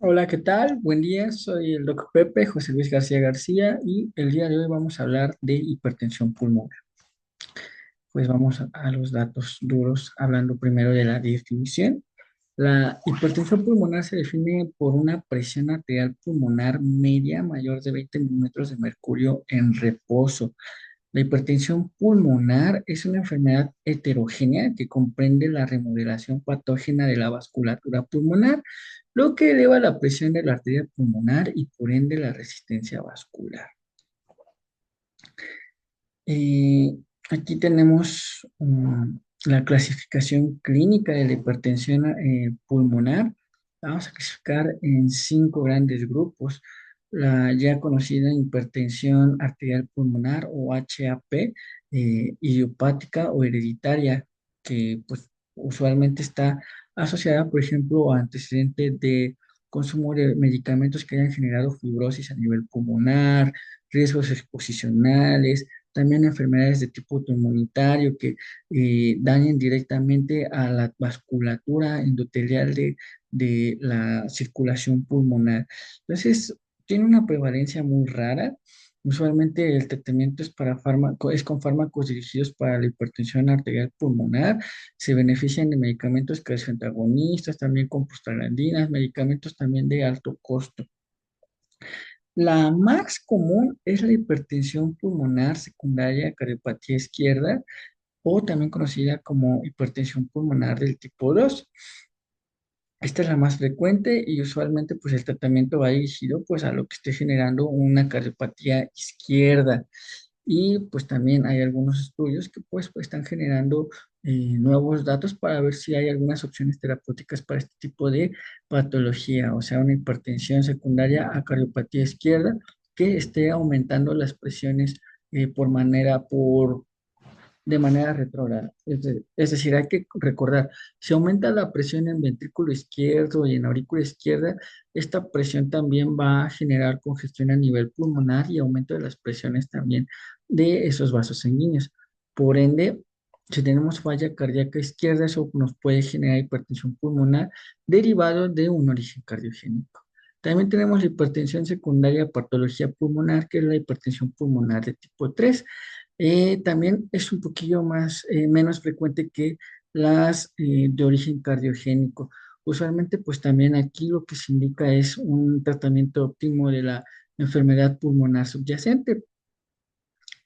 Hola, ¿qué tal? Buen día, soy el doctor Pepe José Luis García García y el día de hoy vamos a hablar de hipertensión pulmonar. Pues vamos a los datos duros, hablando primero de la definición. La hipertensión pulmonar se define por una presión arterial pulmonar media mayor de 20 milímetros de mercurio en reposo. La hipertensión pulmonar es una enfermedad heterogénea que comprende la remodelación patógena de la vasculatura pulmonar, lo que eleva la presión de la arteria pulmonar y por ende la resistencia vascular. Eh, Aquí tenemos la clasificación clínica de la hipertensión pulmonar. Vamos a clasificar en cinco grandes grupos. La ya conocida hipertensión arterial pulmonar o HAP, idiopática o hereditaria, que pues usualmente está asociada, por ejemplo, a antecedentes de consumo de medicamentos que hayan generado fibrosis a nivel pulmonar, riesgos exposicionales, también enfermedades de tipo autoinmunitario que dañen directamente a la vasculatura endotelial de la circulación pulmonar. Entonces, tiene una prevalencia muy rara. Usualmente el tratamiento es con fármacos dirigidos para la hipertensión arterial pulmonar. Se benefician de medicamentos calcioantagonistas, también con prostaglandinas, medicamentos también de alto costo. La más común es la hipertensión pulmonar secundaria cardiopatía izquierda o también conocida como hipertensión pulmonar del tipo 2. Esta es la más frecuente y usualmente pues el tratamiento va dirigido pues a lo que esté generando una cardiopatía izquierda. Y pues también hay algunos estudios que pues están generando nuevos datos para ver si hay algunas opciones terapéuticas para este tipo de patología, o sea, una hipertensión secundaria a cardiopatía izquierda que esté aumentando las presiones de manera retrógrada. Es decir, hay que recordar, si aumenta la presión en ventrículo izquierdo y en aurícula izquierda, esta presión también va a generar congestión a nivel pulmonar y aumento de las presiones también de esos vasos sanguíneos. Por ende, si tenemos falla cardíaca izquierda, eso nos puede generar hipertensión pulmonar derivado de un origen cardiogénico. También tenemos la hipertensión secundaria a patología pulmonar, que es la hipertensión pulmonar de tipo 3. También es un poquillo menos frecuente que las de origen cardiogénico. Usualmente, pues también aquí lo que se indica es un tratamiento óptimo de la enfermedad pulmonar subyacente.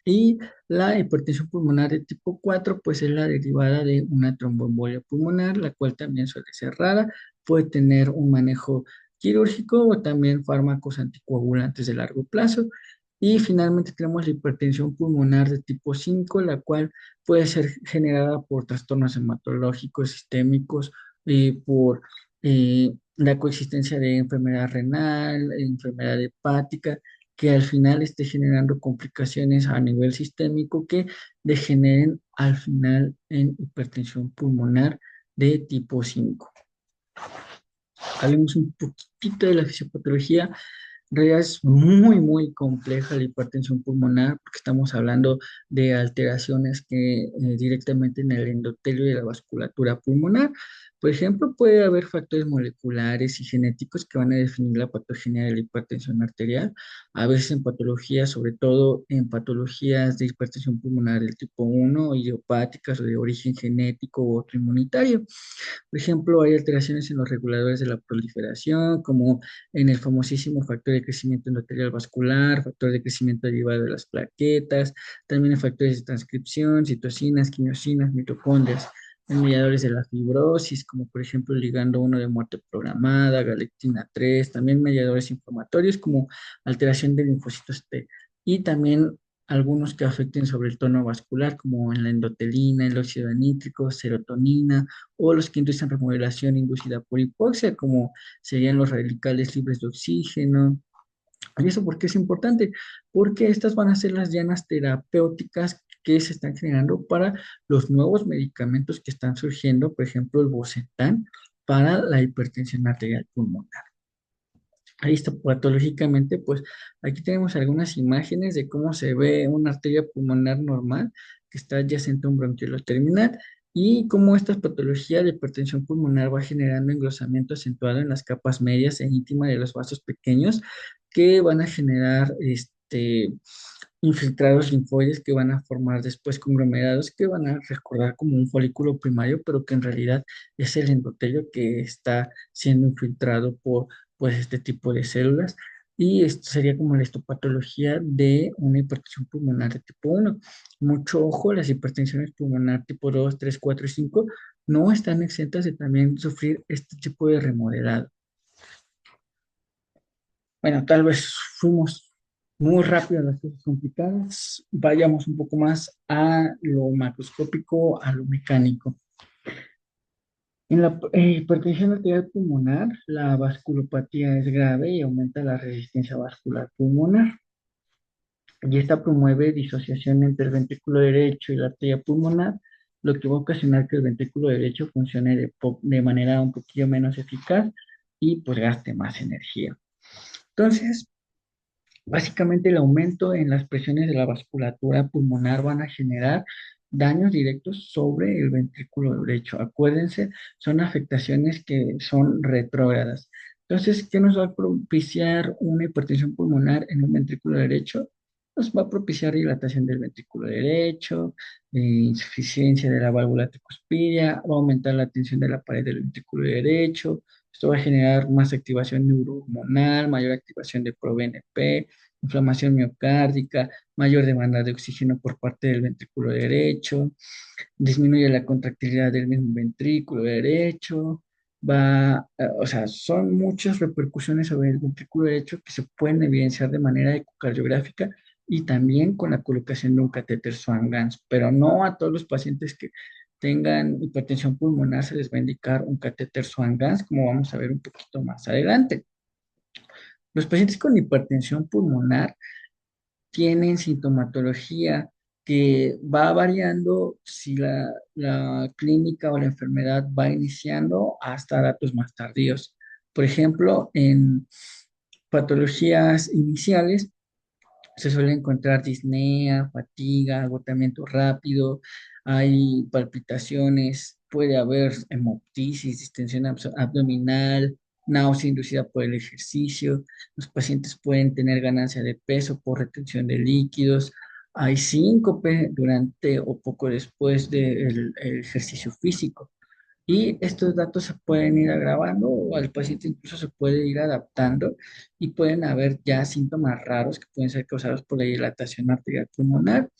Y la hipertensión pulmonar de tipo 4 pues es la derivada de una tromboembolia pulmonar, la cual también suele ser rara, puede tener un manejo quirúrgico o también fármacos anticoagulantes de largo plazo. Y finalmente tenemos la hipertensión pulmonar de tipo 5 la cual puede ser generada por trastornos hematológicos sistémicos, por la coexistencia de enfermedad renal, enfermedad hepática, que al final esté generando complicaciones a nivel sistémico que degeneren al final en hipertensión pulmonar de tipo 5. Hablemos un poquitito de la fisiopatología. En realidad es muy compleja la hipertensión pulmonar porque estamos hablando de alteraciones que directamente en el endotelio de la vasculatura pulmonar. Por ejemplo, puede haber factores moleculares y genéticos que van a definir la patogenia de la hipertensión arterial. A veces en patologías, sobre todo en patologías de hipertensión pulmonar del tipo 1, idiopáticas o de origen genético u otro inmunitario. Por ejemplo, hay alteraciones en los reguladores de la proliferación, como en el famosísimo factor de crecimiento endotelial vascular, factor de crecimiento derivado de las plaquetas, también en factores de transcripción, citocinas, quimiosinas, mitocondrias, en mediadores de la fibrosis, como por ejemplo el ligando 1 de muerte programada, galectina 3, también mediadores inflamatorios como alteración de linfocitos T, y también algunos que afecten sobre el tono vascular, como en la endotelina, el óxido nítrico, serotonina, o los que inducen remodelación inducida por hipoxia, como serían los radicales libres de oxígeno. ¿Y eso por qué es importante? Porque estas van a ser las llanas terapéuticas que se están generando para los nuevos medicamentos que están surgiendo, por ejemplo, el Bocetan para la hipertensión arterial pulmonar. Ahí está, patológicamente, pues aquí tenemos algunas imágenes de cómo se ve una arteria pulmonar normal que está adyacente a un bronquiolo terminal. y cómo esta patología de hipertensión pulmonar va generando engrosamiento acentuado en las capas medias e íntimas de los vasos pequeños que van a generar infiltrados linfoides que van a formar después conglomerados que van a recordar como un folículo primario, pero que en realidad es el endotelio que está siendo infiltrado por pues, este tipo de células. Y esto sería como la histopatología de una hipertensión pulmonar de tipo uno. Mucho ojo, las hipertensiones pulmonar tipo 2 3 4 y 5 no están exentas de también sufrir este tipo de remodelado. Bueno, tal vez fuimos muy rápido a las cosas complicadas. Vayamos un poco más a lo macroscópico, a lo mecánico. En la hipertensión arterial pulmonar, la vasculopatía es grave y aumenta la resistencia vascular pulmonar. Y esta promueve disociación entre el ventrículo derecho y la arteria pulmonar, lo que va a ocasionar que el ventrículo derecho funcione de manera un poquillo menos eficaz y pues gaste más energía. Entonces, básicamente el aumento en las presiones de la vasculatura pulmonar van a generar daños directos sobre el ventrículo derecho. Acuérdense, son afectaciones que son retrógradas. Entonces, ¿qué nos va a propiciar una hipertensión pulmonar en un ventrículo derecho? Nos va a propiciar dilatación del ventrículo derecho, insuficiencia de la válvula tricuspidia, va a aumentar la tensión de la pared del ventrículo derecho. Esto va a generar más activación neurohormonal, mayor activación de proBNP, inflamación miocárdica, mayor demanda de oxígeno por parte del ventrículo derecho, disminuye la contractilidad del mismo ventrículo derecho, o sea, son muchas repercusiones sobre el ventrículo derecho que se pueden evidenciar de manera ecocardiográfica y también con la colocación de un catéter Swan-Ganz, pero no a todos los pacientes que tengan hipertensión pulmonar se les va a indicar un catéter Swan-Ganz, como vamos a ver un poquito más adelante. Los pacientes con hipertensión pulmonar tienen sintomatología que va variando si la clínica o la enfermedad va iniciando hasta datos más tardíos. Por ejemplo, en patologías iniciales se suele encontrar disnea, fatiga, agotamiento rápido, hay palpitaciones, puede haber hemoptisis, distensión abdominal, náusea inducida por el ejercicio. Los pacientes pueden tener ganancia de peso por retención de líquidos. Hay síncope durante o poco después del el ejercicio físico. Y estos datos se pueden ir agravando o al paciente incluso se puede ir adaptando y pueden haber ya síntomas raros que pueden ser causados por la dilatación arterial pulmonar,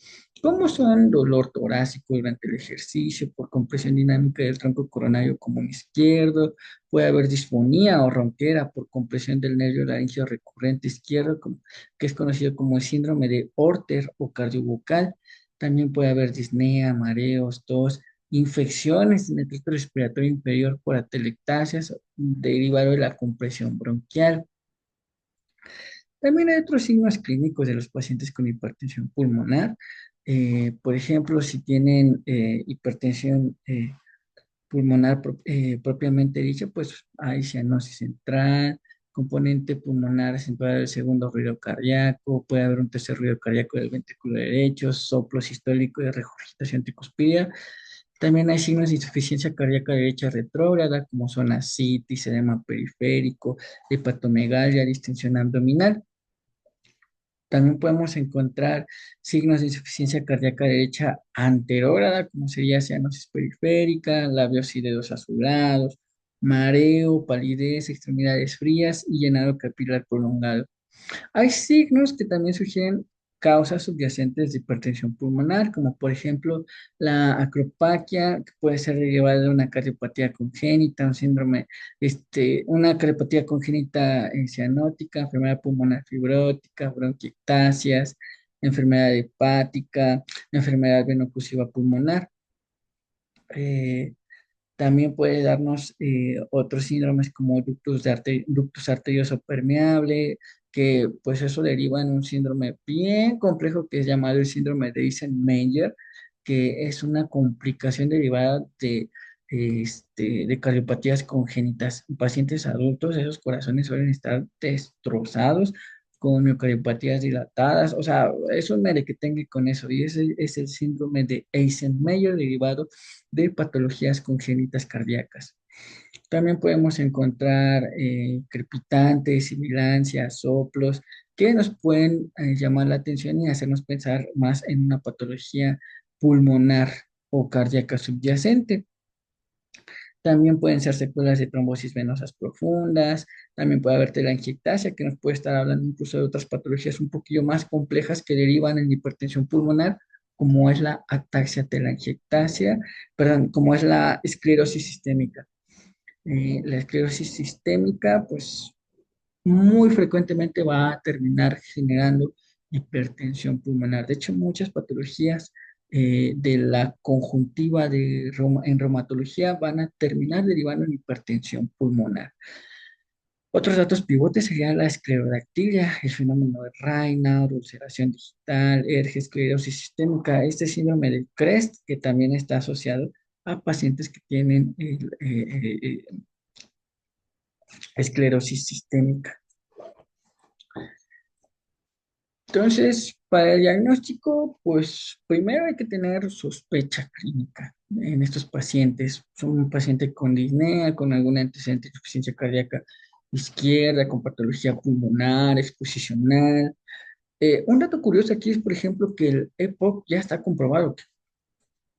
como son dolor torácico durante el ejercicio, por compresión dinámica del tronco coronario común izquierdo, puede haber disfonía o ronquera por compresión del nervio laríngeo recurrente izquierdo, que es conocido como el síndrome de Orter o cardiovocal. También puede haber disnea, mareos, tos, infecciones en el tracto respiratorio inferior por atelectasias derivado de la compresión bronquial. También hay otros signos clínicos de los pacientes con hipertensión pulmonar. Por ejemplo, si tienen hipertensión pulmonar propiamente dicha, pues hay cianosis central, componente pulmonar acentuado del segundo ruido cardíaco, puede haber un tercer ruido cardíaco del ventrículo derecho, soplo sistólico y regurgitación tricuspidia. También hay signos de insuficiencia cardíaca derecha retrógrada, como son ascitis, edema periférico, hepatomegalia, distensión abdominal. También podemos encontrar signos de insuficiencia cardíaca derecha anterógrada, como sería cianosis periférica, labios y dedos azulados, mareo, palidez, extremidades frías y llenado capilar prolongado. Hay signos que también sugieren causas subyacentes de hipertensión pulmonar, como por ejemplo la acropaquia, que puede ser derivada de una cardiopatía congénita, un síndrome, una cardiopatía congénita cianótica, enfermedad pulmonar fibrótica, bronquiectasias, enfermedad hepática, enfermedad venoclusiva pulmonar. Eh, También puede darnos otros síndromes como ductus arterioso permeable, que pues eso deriva en un síndrome bien complejo que es llamado el síndrome de Eisenmenger, que es una complicación derivada de cardiopatías congénitas. En pacientes adultos, esos corazones suelen estar destrozados con miocardiopatías dilatadas, o sea, es un merequetengue con eso, y ese es el síndrome de Eisenmenger derivado de patologías congénitas cardíacas. También podemos encontrar crepitantes, sibilancias, soplos, que nos pueden llamar la atención y hacernos pensar más en una patología pulmonar o cardíaca subyacente. También pueden ser secuelas de trombosis venosas profundas, también puede haber telangiectasia, que nos puede estar hablando incluso de otras patologías un poquillo más complejas que derivan en hipertensión pulmonar, como es la ataxia telangiectasia, perdón, como es la esclerosis sistémica. La esclerosis sistémica, pues muy frecuentemente va a terminar generando hipertensión pulmonar. De hecho, muchas patologías de la conjuntiva en reumatología van a terminar derivando en hipertensión pulmonar. Otros datos pivotes serían la esclerodactilia, el fenómeno de Raynaud, ulceración digital, ERG, esclerosis sistémica, este síndrome de CREST, que también está asociado a pacientes que tienen esclerosis sistémica. Entonces, para el diagnóstico, pues primero hay que tener sospecha clínica en estos pacientes. Son un paciente con disnea, con algún antecedente de insuficiencia cardíaca izquierda, con patología pulmonar, exposicional. Un dato curioso aquí es, por ejemplo, que el EPOC ya está comprobado que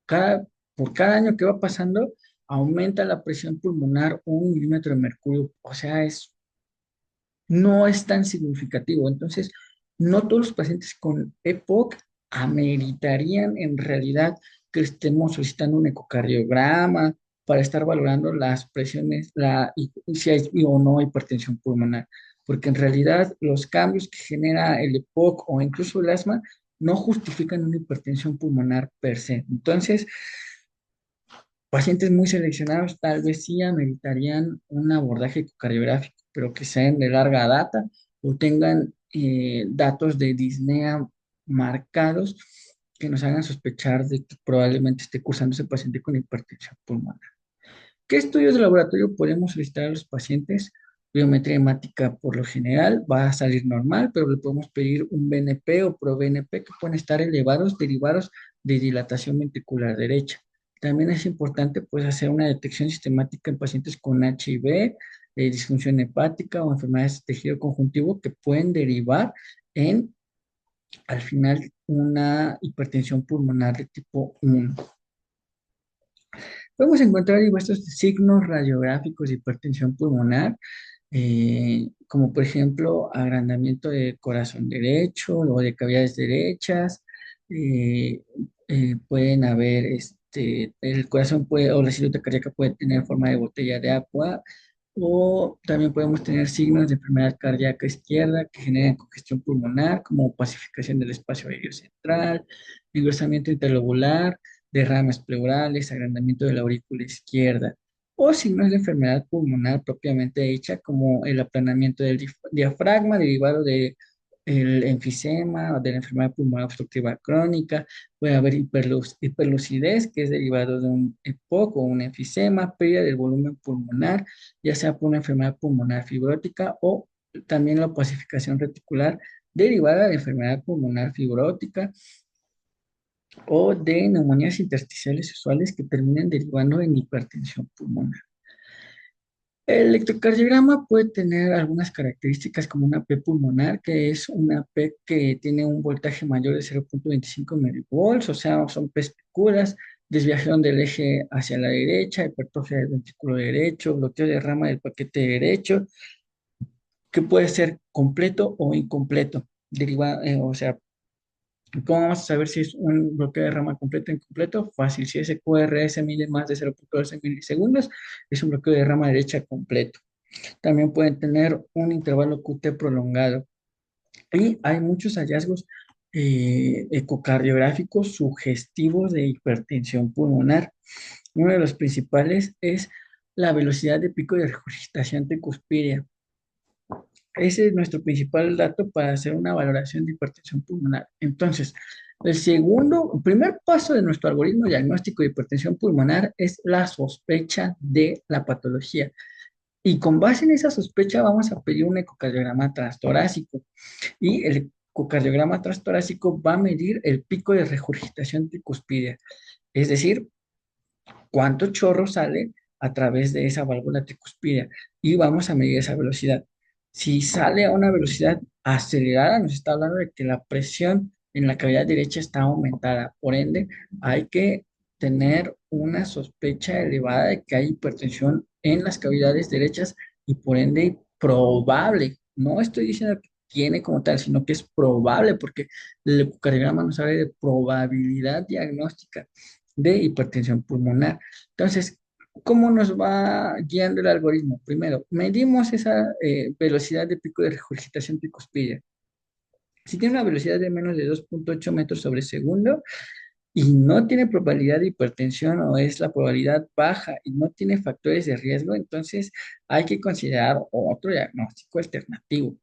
cada, por cada año que va pasando aumenta la presión pulmonar 1 milímetro de mercurio. O sea, no es tan significativo. Entonces, no todos los pacientes con EPOC ameritarían en realidad que estemos solicitando un ecocardiograma para estar valorando las presiones, y si hay o no hipertensión pulmonar, porque en realidad los cambios que genera el EPOC o incluso el asma no justifican una hipertensión pulmonar per se. Entonces, pacientes muy seleccionados tal vez sí ameritarían un abordaje ecocardiográfico, pero que sean de larga data o tengan datos de disnea marcados que nos hagan sospechar de que probablemente esté cursando ese paciente con hipertensión pulmonar. ¿Qué estudios de laboratorio podemos solicitar a los pacientes? Biometría hemática por lo general va a salir normal, pero le podemos pedir un BNP o proBNP que pueden estar elevados derivados de dilatación ventricular derecha. También es importante pues hacer una detección sistemática en pacientes con HIV, disfunción hepática o enfermedades de tejido conjuntivo que pueden derivar en, al final, una hipertensión pulmonar de tipo 1. Podemos encontrar diversos signos radiográficos de hipertensión pulmonar, como por ejemplo agrandamiento de corazón derecho o de cavidades derechas. eh, Pueden haber, el corazón puede, o la silueta cardíaca puede tener forma de botella de agua, o también podemos tener signos de enfermedad cardíaca izquierda que generan congestión pulmonar, como pacificación del espacio aéreo central, engrosamiento interlobular, derrames pleurales, agrandamiento de la aurícula izquierda, o signos de enfermedad pulmonar propiamente hecha, como el aplanamiento del diafragma derivado de el enfisema o de la enfermedad pulmonar obstructiva crónica. Puede haber hiperlucidez, que es derivado de un EPOC o un enfisema, pérdida del volumen pulmonar, ya sea por una enfermedad pulmonar fibrótica o también la opacificación reticular derivada de enfermedad pulmonar fibrótica o de neumonías intersticiales usuales que terminan derivando en hipertensión pulmonar. El electrocardiograma puede tener algunas características como una P pulmonar, que es una P que tiene un voltaje mayor de 0,25 milivolts, o sea, son P's picudas, desviación del eje hacia la derecha, hipertrofia del ventrículo derecho, bloqueo de rama del paquete derecho, que puede ser completo o incompleto. O sea, ¿cómo vamos a saber si es un bloqueo de rama completo o incompleto? Fácil, si ese QRS mide más de 0,12 milisegundos, es un bloqueo de rama derecha completo. También pueden tener un intervalo QT prolongado. Y hay muchos hallazgos ecocardiográficos sugestivos de hipertensión pulmonar. Uno de los principales es la velocidad de pico de regurgitación tricuspidia. Ese es nuestro principal dato para hacer una valoración de hipertensión pulmonar. Entonces, el primer paso de nuestro algoritmo diagnóstico de hipertensión pulmonar es la sospecha de la patología. Y con base en esa sospecha vamos a pedir un ecocardiograma transtorácico. Y el ecocardiograma transtorácico va a medir el pico de regurgitación tricuspidia, es decir, cuánto chorro sale a través de esa válvula tricuspidia y vamos a medir esa velocidad. Si sale a una velocidad acelerada, nos está hablando de que la presión en la cavidad derecha está aumentada. Por ende, hay que tener una sospecha elevada de que hay hipertensión en las cavidades derechas y por ende probable. No estoy diciendo que tiene como tal, sino que es probable porque el ecocardiograma nos habla de probabilidad diagnóstica de hipertensión pulmonar. Entonces, ¿cómo nos va guiando el algoritmo? Primero, medimos esa velocidad de pico de regurgitación tricuspidia. Si tiene una velocidad de menos de 2,8 metros sobre segundo y no tiene probabilidad de hipertensión o es la probabilidad baja y no tiene factores de riesgo, entonces hay que considerar otro diagnóstico alternativo.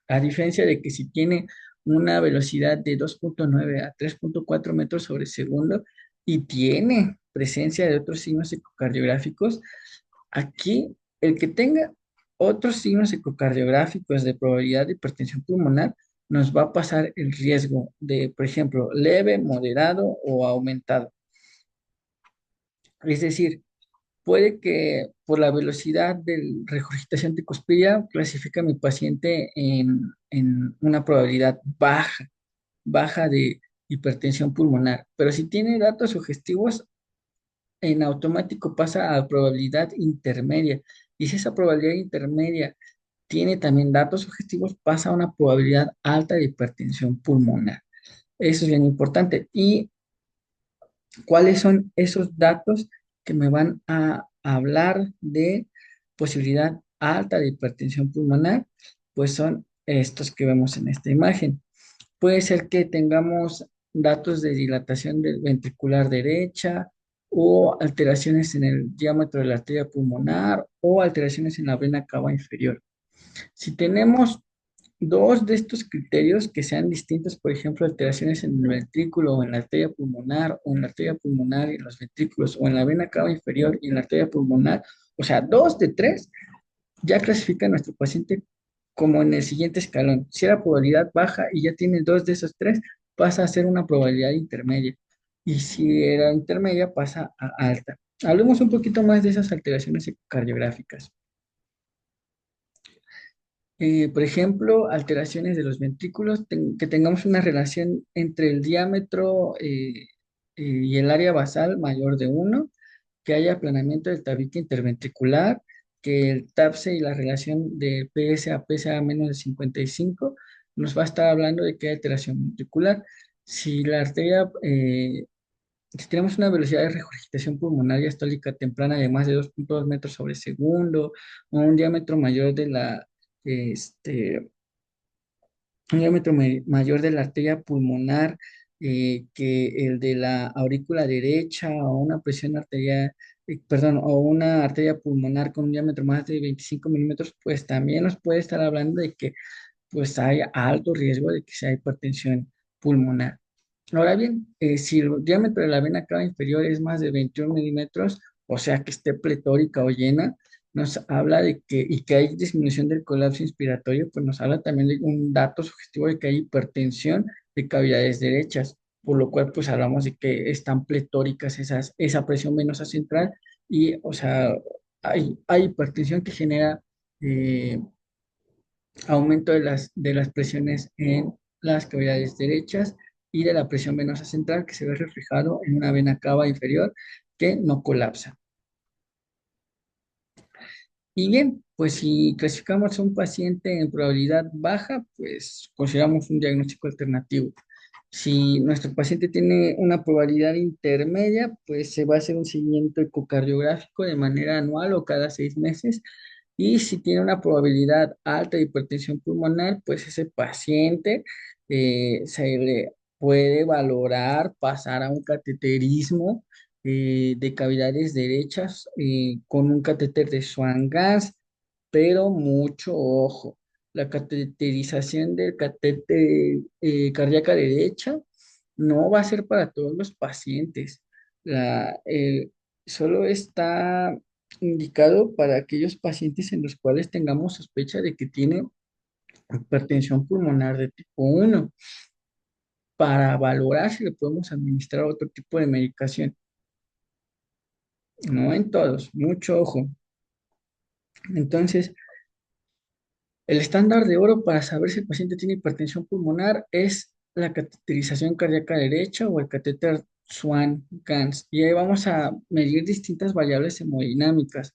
A diferencia de que si tiene una velocidad de 2,9 a 3,4 metros sobre segundo y tiene presencia de otros signos ecocardiográficos, aquí el que tenga otros signos ecocardiográficos de probabilidad de hipertensión pulmonar nos va a pasar el riesgo de, por ejemplo, leve, moderado o aumentado. Es decir, puede que por la velocidad de regurgitación tricuspidia clasifica a mi paciente en una probabilidad baja, baja de hipertensión pulmonar. Pero si tiene datos sugestivos, en automático pasa a probabilidad intermedia. Y si esa probabilidad intermedia tiene también datos sugestivos, pasa a una probabilidad alta de hipertensión pulmonar. Eso es bien importante. ¿Y cuáles son esos datos que me van a hablar de posibilidad alta de hipertensión pulmonar? Pues son estos que vemos en esta imagen. Puede ser que tengamos datos de dilatación del ventricular derecha o alteraciones en el diámetro de la arteria pulmonar o alteraciones en la vena cava inferior. Si tenemos dos de estos criterios que sean distintos, por ejemplo, alteraciones en el ventrículo o en la arteria pulmonar, o en la arteria pulmonar y en los ventrículos, o en la vena cava inferior y en la arteria pulmonar, o sea, dos de tres, ya clasifica a nuestro paciente como en el siguiente escalón. Si era probabilidad baja y ya tiene dos de esos tres, pasa a ser una probabilidad intermedia. Y si era intermedia, pasa a alta. Hablemos un poquito más de esas alteraciones cardiográficas. Por ejemplo, alteraciones de los ventrículos, que tengamos una relación entre el diámetro y el área basal mayor de uno, que haya aplanamiento del tabique interventricular, que el TAPSE y la relación de PS a PSA menos de 55 nos va a estar hablando de que hay alteración ventricular. Si la arteria, si tenemos una velocidad de regurgitación pulmonar diastólica temprana de más de 2,2 metros sobre segundo, o un diámetro mayor de la, este, un diámetro mayor de la arteria pulmonar que el de la aurícula derecha o una presión arterial, perdón, o una arteria pulmonar con un diámetro más de 25 milímetros, pues también nos puede estar hablando de que pues hay alto riesgo de que sea hipertensión pulmonar. Ahora bien, si el diámetro de la vena cava inferior es más de 21 milímetros, o sea que esté pletórica o llena, nos habla de que, y que hay disminución del colapso inspiratorio, pues nos habla también de un dato sugestivo de que hay hipertensión de cavidades derechas, por lo cual pues hablamos de que están pletóricas esa presión venosa central y, o sea, hay hipertensión que genera aumento de las presiones en las cavidades derechas y de la presión venosa central que se ve reflejado en una vena cava inferior que no colapsa. Y bien, pues si clasificamos a un paciente en probabilidad baja, pues consideramos un diagnóstico alternativo. Si nuestro paciente tiene una probabilidad intermedia, pues se va a hacer un seguimiento ecocardiográfico de manera anual o cada 6 meses. Y si tiene una probabilidad alta de hipertensión pulmonar, pues ese paciente se le puede valorar pasar a un cateterismo de cavidades derechas con un catéter de Swan-Ganz, pero mucho ojo. La cateterización del catéter cardíaca derecha no va a ser para todos los pacientes. La, solo está indicado para aquellos pacientes en los cuales tengamos sospecha de que tienen hipertensión pulmonar de tipo 1, para valorar si le podemos administrar otro tipo de medicación. No en todos, mucho ojo. Entonces, el estándar de oro para saber si el paciente tiene hipertensión pulmonar es la cateterización cardíaca derecha o el catéter Swan-Ganz. Y ahí vamos a medir distintas variables hemodinámicas.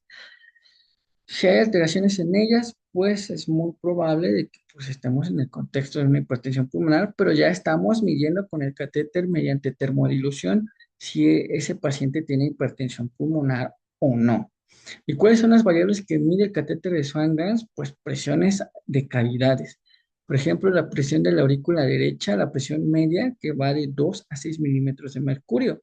Si hay alteraciones en ellas, pues es muy probable de que pues, estemos en el contexto de una hipertensión pulmonar, pero ya estamos midiendo con el catéter mediante termodilución si ese paciente tiene hipertensión pulmonar o no. ¿Y cuáles son las variables que mide el catéter de Swan-Ganz? Pues presiones de cavidades. Por ejemplo, la presión de la aurícula derecha, la presión media, que va de 2 a 6 milímetros de mercurio.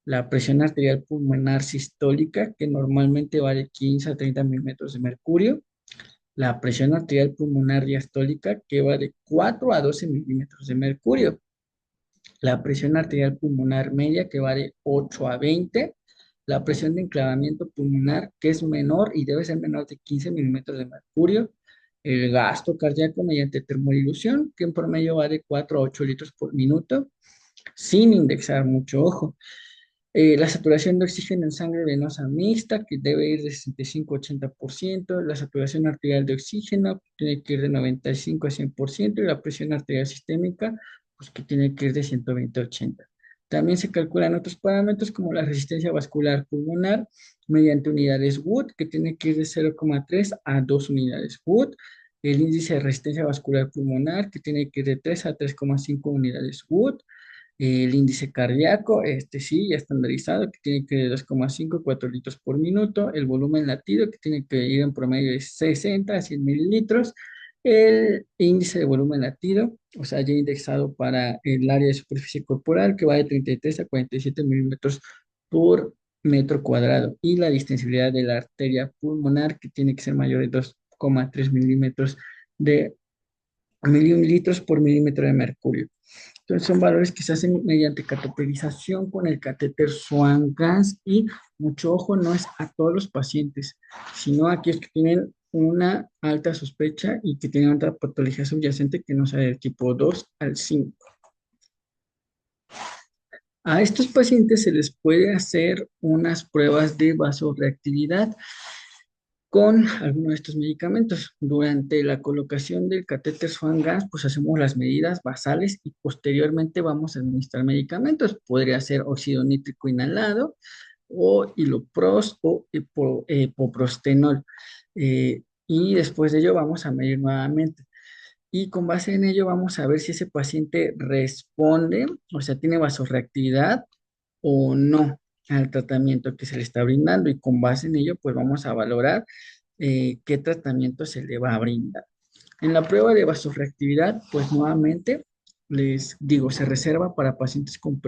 La presión arterial pulmonar sistólica, que normalmente va de 15 a 30 milímetros de mercurio. La presión arterial pulmonar diastólica, que va de 4 a 12 milímetros de mercurio. La presión arterial pulmonar media, que va de 8 a 20. La presión de enclavamiento pulmonar, que es menor y debe ser menor de 15 milímetros de mercurio. El gasto cardíaco mediante termodilución, que en promedio va de 4 a 8 litros por minuto, sin indexar mucho ojo. La saturación de oxígeno en sangre venosa mixta, que debe ir de 65 a 80%. La saturación arterial de oxígeno, que tiene que ir de 95 a 100%. Y la presión arterial sistémica, pues que tiene que ir de 120 a 80. También se calculan otros parámetros como la resistencia vascular pulmonar mediante unidades Wood, que tiene que ir de 0,3 a 2 unidades Wood. El índice de resistencia vascular pulmonar, que tiene que ir de 3 a 3,5 unidades Wood. El índice cardíaco, este sí, ya estandarizado, que tiene que ir de 2,5 a 4 litros por minuto. El volumen latido, que tiene que ir en promedio de 60 a 100 mililitros. El índice de volumen latido, o sea, ya indexado para el área de superficie corporal, que va de 33 a 47 milímetros por metro cuadrado. Y la distensibilidad de la arteria pulmonar, que tiene que ser mayor de 2,3 milímetros de mililitros por milímetro de mercurio. Entonces son valores que se hacen mediante cateterización con el catéter Swan-Ganz y mucho ojo, no es a todos los pacientes, sino a aquellos que tienen una alta sospecha y que tienen otra patología subyacente que no sea del tipo 2 al 5. A estos pacientes se les puede hacer unas pruebas de vasoreactividad con alguno de estos medicamentos. Durante la colocación del catéter Swan-Ganz, pues hacemos las medidas basales y posteriormente vamos a administrar medicamentos. Podría ser óxido nítrico inhalado o iloprost o epoprostenol. Y después de ello vamos a medir nuevamente. Y con base en ello vamos a ver si ese paciente responde, o sea, tiene vasorreactividad o no al tratamiento que se le está brindando. Y con base en ello, pues vamos a valorar qué tratamiento se le va a brindar. En la prueba de vasoreactividad, pues nuevamente les digo, se reserva para pacientes con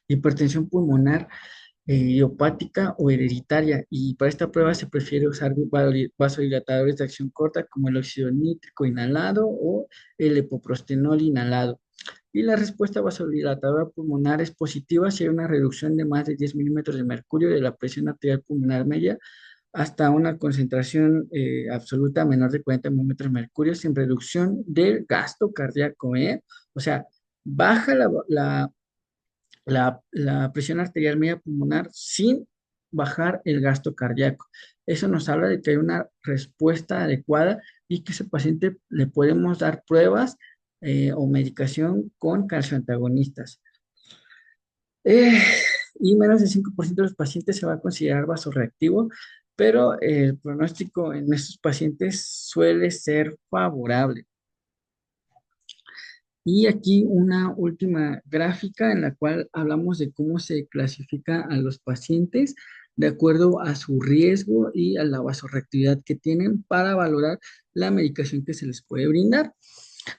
hipertensión pulmonar idiopática o hereditaria, y para esta prueba se prefiere usar vasodilatadores de acción corta como el óxido nítrico inhalado o el epoprostenol inhalado. Y la respuesta vasodilatadora pulmonar es positiva si hay una reducción de más de 10 milímetros de mercurio de la presión arterial pulmonar media hasta una concentración absoluta menor de 40 milímetros de mercurio sin reducción del gasto cardíaco, ¿eh? O sea, baja la presión arterial media pulmonar sin bajar el gasto cardíaco. Eso nos habla de que hay una respuesta adecuada y que ese paciente le podemos dar pruebas o medicación con calcioantagonistas. Eh, y menos del 5% de los pacientes se va a considerar vasorreactivo, pero el pronóstico en estos pacientes suele ser favorable. Y aquí una última gráfica en la cual hablamos de cómo se clasifica a los pacientes de acuerdo a su riesgo y a la vasorreactividad que tienen para valorar la medicación que se les puede brindar.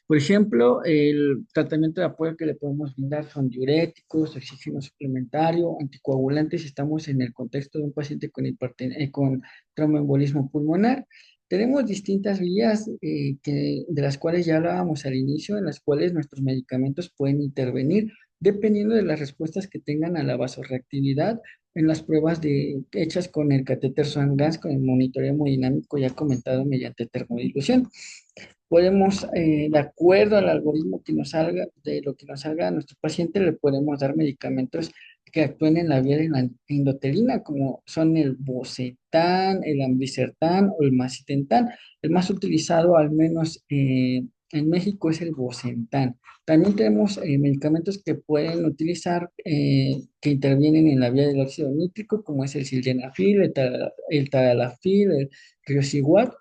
Por ejemplo, el tratamiento de apoyo que le podemos brindar son diuréticos, oxígeno suplementario, anticoagulantes si estamos en el contexto de un paciente con tromboembolismo pulmonar. Tenemos distintas vías de las cuales ya hablábamos al inicio, en las cuales nuestros medicamentos pueden intervenir dependiendo de las respuestas que tengan a la vasorreactividad en las pruebas hechas con el catéter Swan-Ganz, con el monitoreo hemodinámico ya comentado mediante termodilución. Podemos, de acuerdo al algoritmo que nos salga, de lo que nos salga a nuestro paciente, le podemos dar medicamentos que actúen en la vía de la endotelina, como son el bocetan, el ambrisertán o el macitentan. El más utilizado, al menos en México, es el bocetan. También tenemos medicamentos que pueden utilizar, que intervienen en la vía del óxido nítrico, como es el sildenafil, el tadalafil, el riociguat,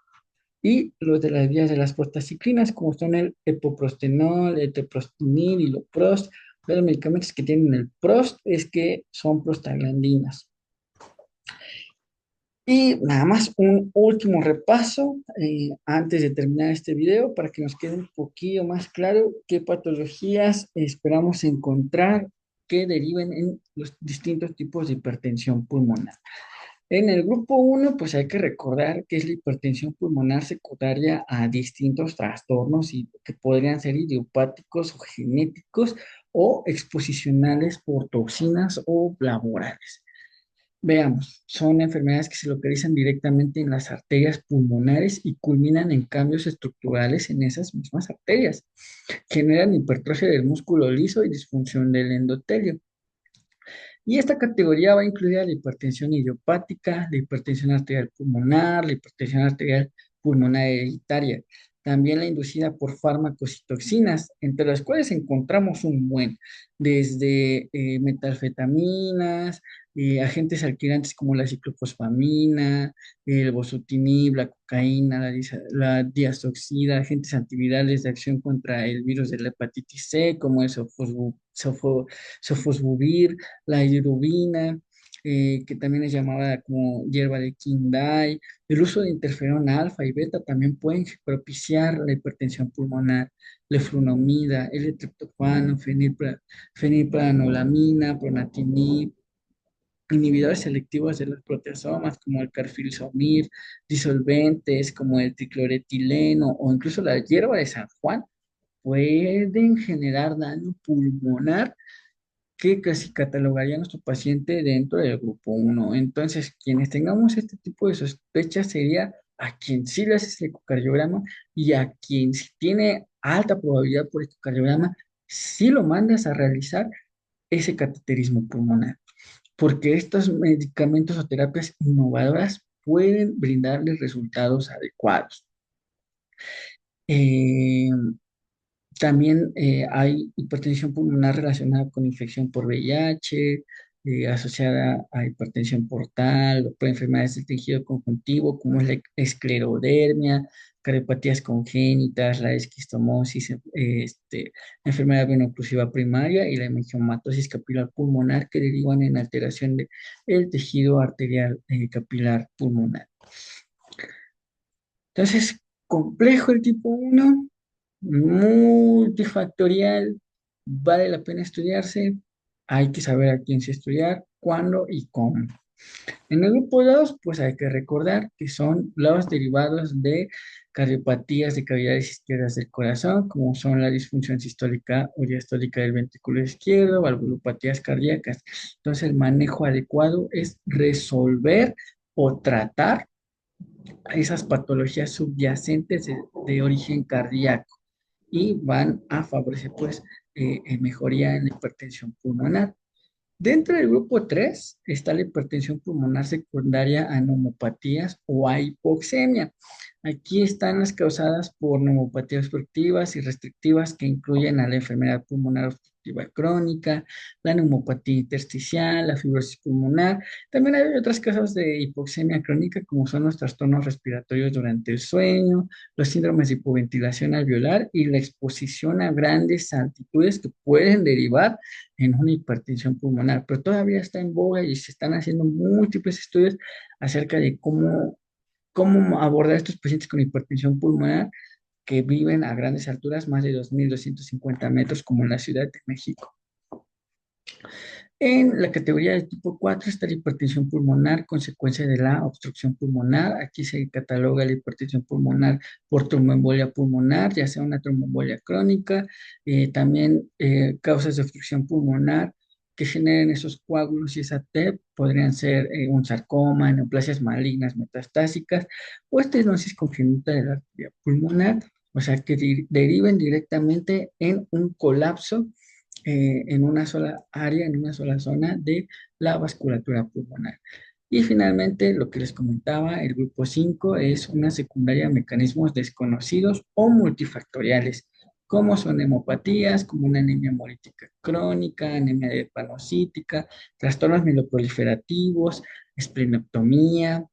y los de las vías de las prostaciclinas, como son el epoprostenol, el teprostenil y los prost. De los medicamentos que tienen el prost es que son prostaglandinas. Y nada más un último repaso antes de terminar este video para que nos quede un poquillo más claro qué patologías esperamos encontrar que deriven en los distintos tipos de hipertensión pulmonar. En el grupo uno, pues hay que recordar que es la hipertensión pulmonar secundaria a distintos trastornos y que podrían ser idiopáticos o genéticos o exposicionales por toxinas o laborales. Veamos, son enfermedades que se localizan directamente en las arterias pulmonares y culminan en cambios estructurales en esas mismas arterias. Generan hipertrofia del músculo liso y disfunción del endotelio. Y esta categoría va a incluir a la hipertensión idiopática, la hipertensión arterial pulmonar, la hipertensión arterial pulmonar hereditaria, también la inducida por fármacos y toxinas, entre las cuales encontramos un buen, desde metanfetaminas, agentes alquilantes como la ciclofosfamina, el bosutinib, la cocaína, la diazoxida, agentes antivirales de acción contra el virus de la hepatitis C, como el sofosbuvir, la idirubina, que también es llamada como hierba de Kindai. El uso de interferón alfa y beta también pueden propiciar la hipertensión pulmonar. Leflunomida, L-triptofano, fenilpranolamina, pronatinib, inhibidores selectivos de los proteasomas como el carfilzomib, disolventes como el tricloretileno o incluso la hierba de San Juan pueden generar daño pulmonar que casi catalogaría a nuestro paciente dentro del grupo uno. Entonces, quienes tengamos este tipo de sospechas sería a quien sí le haces el ecocardiograma y a quien si tiene alta probabilidad por ecocardiograma, sí lo mandas a realizar ese cateterismo pulmonar, porque estos medicamentos o terapias innovadoras pueden brindarles resultados adecuados. Eh, También hay hipertensión pulmonar relacionada con infección por VIH, asociada a hipertensión portal, por enfermedades del tejido conjuntivo, como es la esclerodermia, cardiopatías congénitas, la esquistomosis, enfermedad veno-occlusiva primaria y la hemangiomatosis capilar pulmonar que derivan en alteración del tejido arterial capilar pulmonar. Entonces, complejo el tipo uno, multifactorial, vale la pena estudiarse, hay que saber a quién se estudiar, cuándo y cómo. En el grupo 2, pues hay que recordar que son los derivados de cardiopatías de cavidades izquierdas del corazón, como son la disfunción sistólica o diastólica del ventrículo izquierdo, valvulopatías cardíacas. Entonces, el manejo adecuado es resolver o tratar esas patologías subyacentes de origen cardíaco y van a favorecer pues mejoría en la hipertensión pulmonar. Dentro del grupo 3 está la hipertensión pulmonar secundaria a neumopatías o a hipoxemia. Aquí están las causadas por neumopatías obstructivas y restrictivas que incluyen a la enfermedad pulmonar obstructiva crónica, la neumopatía intersticial, la fibrosis pulmonar. También hay otras causas de hipoxemia crónica como son los trastornos respiratorios durante el sueño, los síndromes de hipoventilación alveolar y la exposición a grandes altitudes que pueden derivar en una hipertensión pulmonar, pero todavía está en boga y se están haciendo múltiples estudios acerca de cómo abordar a estos pacientes con hipertensión pulmonar que viven a grandes alturas, más de 2.250 metros, como en la Ciudad de México. En la categoría de tipo 4 está la hipertensión pulmonar, consecuencia de la obstrucción pulmonar. Aquí se cataloga la hipertensión pulmonar por tromboembolia pulmonar, ya sea una tromboembolia crónica, también causas de obstrucción pulmonar que generen esos coágulos y esa TEP podrían ser un sarcoma, neoplasias malignas metastásicas o estenosis congénita de la arteria pulmonar, o sea, que deriven directamente en un colapso en una sola área, en una sola zona de la vasculatura pulmonar. Y finalmente, lo que les comentaba, el grupo 5 es una secundaria de mecanismos desconocidos o multifactoriales, como son hemopatías, como una anemia hemolítica crónica, anemia hepanocítica, trastornos mieloproliferativos, esplenectomía,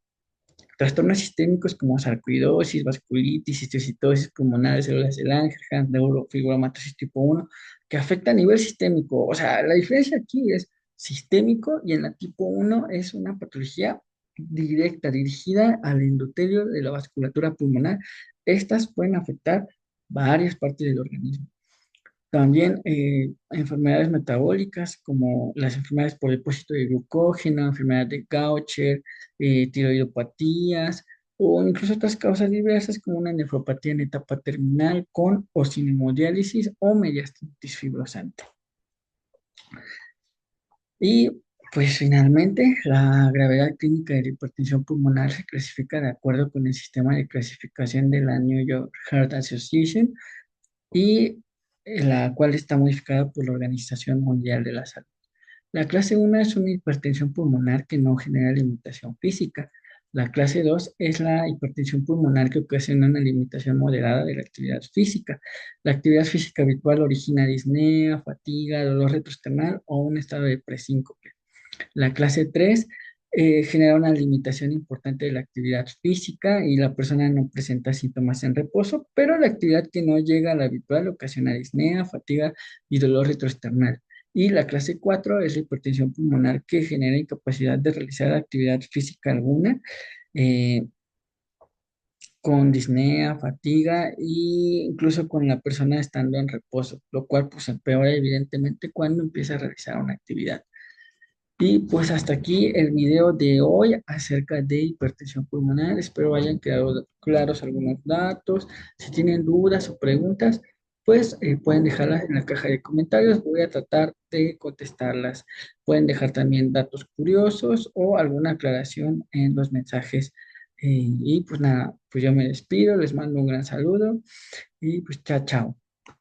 trastornos sistémicos como sarcoidosis, vasculitis, histiocytosis pulmonar, células de Langerhans, neurofibromatosis tipo 1, que afecta a nivel sistémico. O sea, la diferencia aquí es sistémico y en la tipo 1 es una patología directa, dirigida al endotelio de la vasculatura pulmonar. Estas pueden afectar varias partes del organismo. También enfermedades metabólicas como las enfermedades por depósito de glucógeno, enfermedad de Gaucher, tiroidopatías o incluso otras causas diversas como una nefropatía en etapa terminal con o sin hemodiálisis o mediastinitis fibrosante. Y pues finalmente la gravedad clínica de la hipertensión pulmonar se clasifica de acuerdo con el sistema de clasificación de la New York Heart Association y la cual está modificada por la Organización Mundial de la Salud. La clase 1 es una hipertensión pulmonar que no genera limitación física. La clase 2 es la hipertensión pulmonar que ocasiona una limitación moderada de la actividad física. La actividad física habitual origina disnea, fatiga, dolor retroesternal o un estado de presíncope. La clase 3 genera una limitación importante de la actividad física y la persona no presenta síntomas en reposo, pero la actividad que no llega a la habitual ocasiona disnea, fatiga y dolor retroesternal. Y la clase 4 es la hipertensión pulmonar que genera incapacidad de realizar actividad física alguna, eh, con disnea, fatiga e incluso con la persona estando en reposo, lo cual pues empeora evidentemente cuando empieza a realizar una actividad. Y pues hasta aquí el video de hoy acerca de hipertensión pulmonar. Espero hayan quedado claros algunos datos. Si tienen dudas o preguntas, pues pueden dejarlas en la caja de comentarios. Voy a tratar de contestarlas. Pueden dejar también datos curiosos o alguna aclaración en los mensajes. Y pues nada, pues yo me despido, les mando un gran saludo y pues chao, chao.